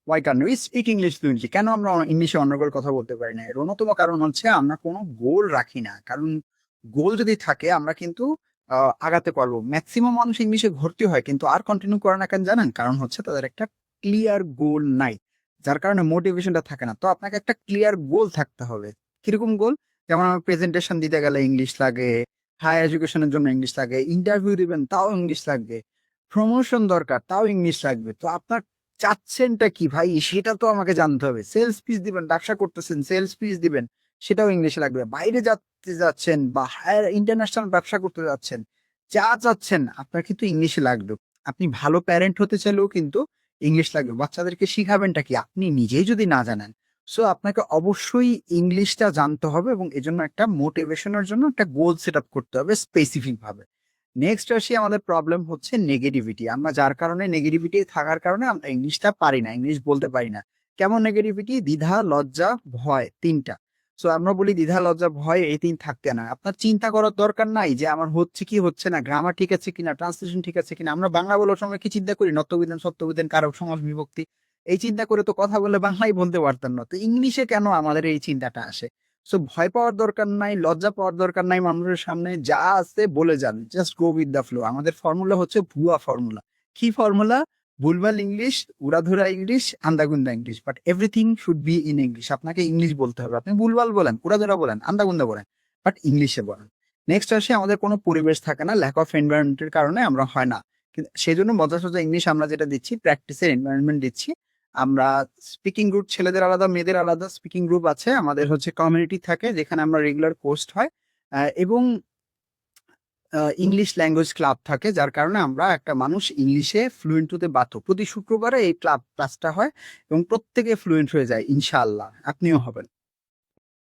Y can we speak English fluently? কেন আমরা ইংলিশে অন্য করে কথা বলতে পারি না? এর অন্যতম কারণ হচ্ছে আমরা কোনো গোল রাখি না। কারণ গোল যদি থাকে আমরা কিন্তু আগাতে পারবো। ম্যাক্সিমাম মানুষ ইংলিশে ভর্তি হয় কিন্তু আর কন্টিনিউ করে না কেন জানেন? কারণ হচ্ছে তাদের একটা ক্লিয়ার গোল নাই। যার কারণে মোটিভেশনটা থাকে না। তো আপনাকে একটা ক্লিয়ার গোল থাকতে হবে। কিরকম গোল? যেমন আমার প্রেজেন্টেশন দিতে গেলে ইংলিশ লাগে, হায়ার এডুকেশনের জন্য ইংলিশ লাগে, ইন্টারভিউ দিবেন তাও ইংলিশ লাগবে, প্রমোশন দরকার তাও ইংলিশ লাগবে। তো আপনার চাচ্ছেনটা কি ভাই? সেটা তো আমাকে জানতে হবে। সেলস পিচ দিবেন, ব্যবসা করতেছেন, সেলস পিচ দিবেন, সেটাও ইংলিশে লাগবে। বাইরে যেতে যাচ্ছেন বা হায়ার ইন্টারন্যাশনাল ব্যবসা করতে যাচ্ছেন, যা চাচ্ছেন আপনার কিন্তু ইংলিশে লাগবে। আপনি ভালো প্যারেন্ট হতে চাইলেও কিন্তু ইংলিশ লাগবে। বাচ্চাদেরকে শিখাবেনটা কি? আপনি নিজেই যদি না জানেন। সো আপনাকে অবশ্যই ইংলিশটা জানতে হবে এবং এজন্য একটা মোটিভেশনের জন্য একটা গোল সেট আপ করতে হবে স্পেসিফিক ভাবে। নেক্সট আসি আমাদের প্রবলেম হচ্ছে নেগেটিভিটি। আমরা যার কারণে নেগেটিভিটি থাকার কারণে আমরা ইংলিশটা পারি না, ইংলিশ বলতে পারি না। কেমন নেগেটিভিটি? দ্বিধা, লজ্জা, ভয় ৩ টা। সো আমরা বলি দ্বিধা, লজ্জা, ভয় এই ৩ থাকতে না। আপনার চিন্তা করার দরকার নাই যে আমার হচ্ছে কি হচ্ছে না, গ্রামার ঠিক আছে কিনা, ট্রান্সলেশন ঠিক আছে কিনা। আমরা বাংলা বলার সময় কি চিন্তা করি? নত্যবিধান, সত্যবিধান, কারক, সমাস, বিভক্তি। এই চিন্তা করে তো কথা বললে বাংলাই বলতে পারতাম না। তো ইংলিশে কেন আমাদের এই চিন্তাটা আসে? সো ভয় পাওয়ার দরকার নাই, লজ্জা পাওয়ার দরকার নাই। মানুষের সামনে যা আছে বলে যান। Just go with the flow. আমাদের ফর্মুলা হচ্ছে ভুয়া ফর্মুলা। কি ফর্মুলা? ভুলভাল ইংলিশ, উড়াধুরা ইংলিশ, আন্দাগুন্দা English. But everything should be in English. আপনাকে ইংলিশ বলতে হবে। আপনি ভুলভাল বলেন, উড়াধুরা বলেন, আন্দাগুন্দা বলেন, বাট ইংলিশে বলেন। নেক্সট আসে আমাদের কোনো পরিবেশ থাকে না, ল্যাক অফ এনভায়রনমেন্টের কারণে আমরা হয় না। কিন্তু সেজন্য মজা সোজা ইংলিশ আমরা যেটা দিচ্ছি, প্র্যাকটিসের এনভায়রনমেন্ট দিচ্ছি। আমরা স্পিকিং গ্রুপ, ছেলেদের আলাদা মেয়েদের আলাদা স্পিকিং গ্রুপ আছে। আমাদের হচ্ছে কমিউনিটি থাকে যেখানে আমরা রেগুলার পোস্ট হয় এবং ইংলিশ ল্যাঙ্গুয়েজ ক্লাব থাকে, যার কারণে আমরা একটা মানুষ ইংলিশে ফ্লুয়েন্ট হতে বাধ্য। প্রতি শুক্রবারে এই ক্লাসটা হয় এবং প্রত্যেকে ফ্লুয়েন্ট হয়ে যায় ইনশাআল্লাহ। আপনিও হবেন।